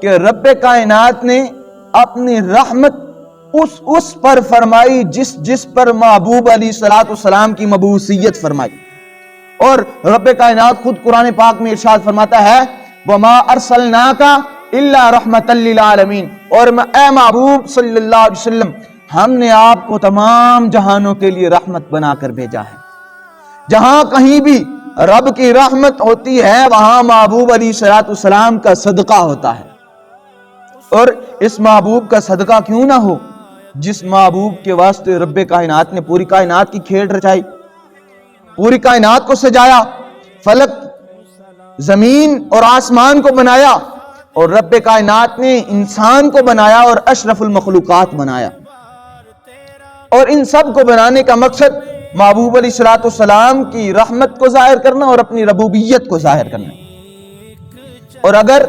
کہ رب کائنات نے اپنی رحمت اس پر فرمائی جس پر محبوب علیہ الصلوۃ والسلام کی مبعوثیت فرمائی. اور رب کائنات خود قرآن پاک میں ارشاد فرماتا ہے وَمَا أَرْسَلْنَاكَ إِلَّا رَحْمَةً لِّلْعَالَمِينَ، اور اے محبوب صلی اللہ علیہ وسلم ہم نے آپ کو تمام جہانوں کے لیے رحمت بنا کر بھیجا ہے. جہاں کہیں بھی رب کی رحمت ہوتی ہے وہاں محبوب علیہ الصلوۃ والسلام کا صدقہ ہوتا ہے. اور اس محبوب کا صدقہ کیوں نہ ہو جس محبوب کے واسطے رب کائنات نے پوری کائنات کی کھیل رچائی، پوری کائنات کو سجایا، فلک زمین اور آسمان کو بنایا، اور رب کائنات نے انسان کو بنایا اور اشرف المخلوقات بنایا. اور ان سب کو بنانے کا مقصد محبوب علیہ الصلوۃ والسلام کی رحمت کو ظاہر کرنا اور اپنی ربوبیت کو ظاہر کرنا. اور اگر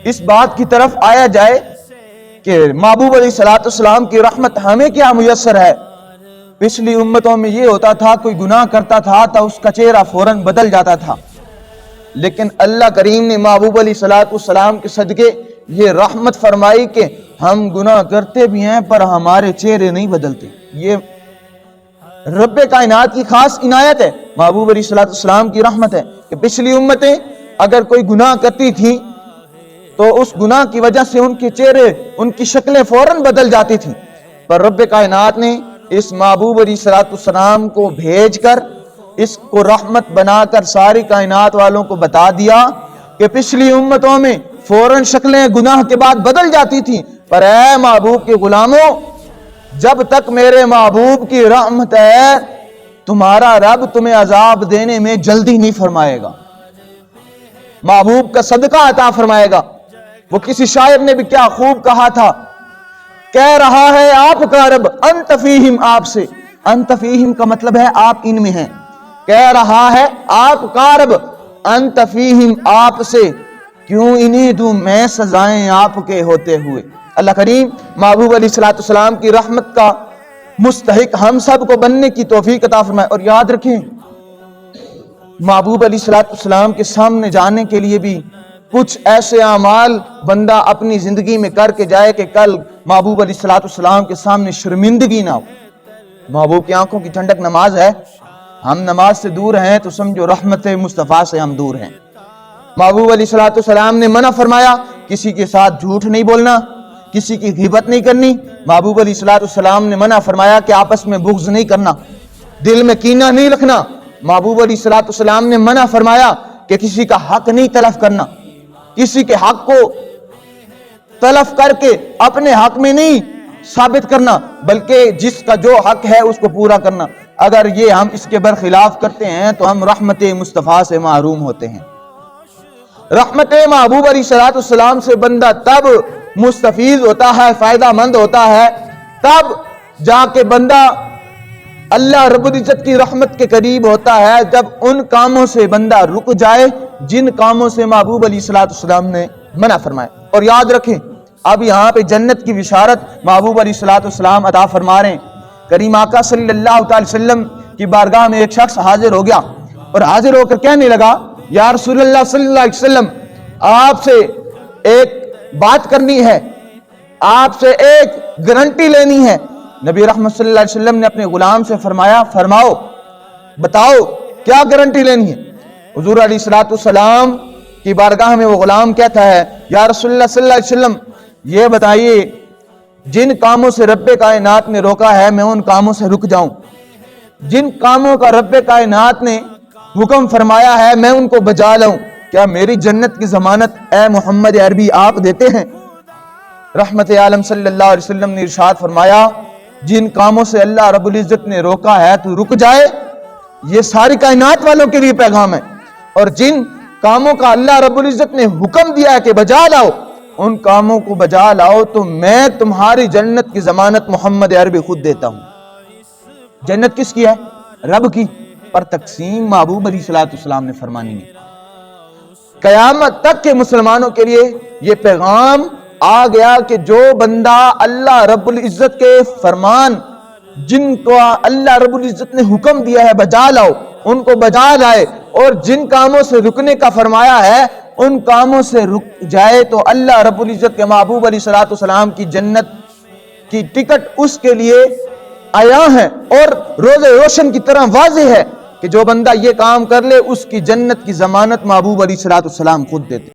اس بات کی طرف آیا جائے کہ محبوب علیہ الصلوۃ والسلام کی رحمت ہمیں کیا میسر ہے، پچھلی امتوں میں یہ ہوتا تھا کوئی گناہ کرتا تھا تو اس کا چہرہ فوراً بدل جاتا تھا، لیکن اللہ کریم نے محبوب علیہ الصلوۃ والسلام کے صدقے یہ رحمت فرمائی کہ ہم گناہ کرتے بھی ہیں پر ہمارے چہرے نہیں بدلتے. یہ رب کائنات کی خاص عنایت ہے، محبوب علیہ الصلوۃ والسلام کی رحمت ہے کہ پچھلی امتیں اگر کوئی گناہ کرتی تھیں تو اس گناہ کی وجہ سے ان کے چہرے، ان کی شکلیں فوراً بدل جاتی تھیں، پر رب کائنات نے اس محبوب علیہ الصلوۃ والسلام کو بھیج کر اس کو رحمت بنا کر ساری کائنات والوں کو بتا دیا کہ پچھلی امتوں میں فوراً شکلیں گناہ کے بعد بدل جاتی تھیں، پر اے محبوب کے غلاموں جب تک میرے محبوب کی رحمت ہے تمہارا رب تمہیں عذاب دینے میں جلدی نہیں فرمائے گا، محبوب کا صدقہ عطا فرمائے گا. وہ کسی شاعر نے بھی کیا خوب کہا تھا، کہہ رہا ہے آپ کا رب انت فیہم، آپ سے انت فیہم کا مطلب ہے آپ ان میں ہیں، کہہ رہا ہے آپ کا رب انت فیہم، آپ سے کیوں انہیں دوں میں سزائیں آپ کے ہوتے ہوئے. اللہ کریم محبوب علیہ الصلوۃ والسلام کی رحمت کا مستحق ہم سب کو بننے کی توفیق عطا فرمائے. اور یاد رکھیں محبوب علیہ الصلوۃ والسلام کے سامنے جانے کے لیے بھی کچھ ایسے اعمال بندہ اپنی زندگی میں کر کے جائے کہ کل محبوب علیہ الصلوۃ والسلام کے سامنے شرمندگی نہ ہو. محبوب کی آنکھوں کی ٹھنڈک نماز ہے، ہم نماز سے دور ہیں تو سمجھو رحمت مصطفیٰ سے ہم دور ہیں. محبوب علیہ الصلوۃ والسلام نے منع فرمایا کسی کے ساتھ جھوٹ نہیں بولنا، کسی کی غیبت نہیں کرنی. محبوب علیہ الصلوۃ والسلام نے منع فرمایا کہ آپس میں بغض نہیں کرنا، دل میں کینہ نہیں رکھنا. محبوب علیہ الصلوۃ والسلام نے منع فرمایا کہ کسی کا حق نہیں تلف کرنا، کسی کے حق کو تلف کر کے اپنے حق میں نہیں ثابت کرنا بلکہ جس کا جو حق ہے اس کو پورا کرنا. اگر یہ ہم اس کے برخلاف کرتے ہیں تو ہم رحمت مصطفیٰ سے محروم ہوتے ہیں. رحمت محبوب علیہ الصلوۃ والسلام سے بندہ تب مستفید ہوتا ہے، فائدہ مند ہوتا ہے، تب جا کے بندہ اللہ رب العزت کی رحمت کے قریب ہوتا ہے جب ان کاموں سے بندہ رک جائے جن کاموں سے محبوب علیہ الصلوۃ والسلام نے منع فرمائے. اور یاد رکھیں اب یہاں پہ جنت کی بشارت محبوب علیہ الصلوۃ والسلام عطا فرما رہے ہیں. کریم آقا صلی اللہ تعالی وسلم کی بارگاہ میں ایک شخص حاضر ہو گیا اور حاضر ہو کر کہنے لگا یا رسول اللہ صلی اللہ علیہ وسلم آپ سے ایک بات کرنی ہے، آپ سے ایک گارنٹی لینی ہے. نبی رحمت صلی اللہ علیہ وسلم نے اپنے غلام سے فرمایا فرماؤ بتاؤ کیا گارنٹی لینی ہے. حضور علیہ الصلوۃ والسلام کی بارگاہ میں وہ غلام کہتا ہے یا رسول اللہ صلی اللہ علیہ وسلم یہ بتائیے جن کاموں سے رب کائنات نے روکا ہے میں ان کاموں سے رک جاؤں، جن کاموں کا رب کائنات نے حکم فرمایا ہے میں ان کو بجا لوں، کیا میری جنت کی ضمانت اے محمد عربی آپ دیتے ہیں؟ رحمت عالم صلی اللہ علیہ وسلم نے ارشاد فرمایا جن کاموں سے اللہ رب العزت نے روکا ہے تو رک جائے، یہ ساری کائنات والوں کے لیے پیغام ہے. اور جن کاموں کا اللہ رب العزت نے حکم دیا ہے کہ بجا لاؤ ان کاموں کو بجا لاؤ تو میں تمہاری جنت کی ضمانت محمد عربی خود دیتا ہوں. جنت کس کی ہے؟ رب کی، پر تقسیم محبوب علیہ الصلوۃ والسلام نے فرمانی ہے. قیامت تک کے مسلمانوں کے لیے یہ پیغام آ گیا کہ جو بندہ اللہ رب العزت کے فرمان جن کو اللہ رب العزت نے حکم دیا ہے بجا لاؤ ان کو بجا لائے، اور جن کاموں سے رکنے کا فرمایا ہے ان کاموں سے رک جائے تو اللہ رب العزت کے محبوب علیہ الصلوۃ والسلام کی جنت کی ٹکٹ اس کے لیے عیاں ہے اور روز روشن کی طرح واضح ہے کہ جو بندہ یہ کام کر لے اس کی جنت کی ضمانت محبوب علیہ الصلوۃ والسلام خود دیتے۔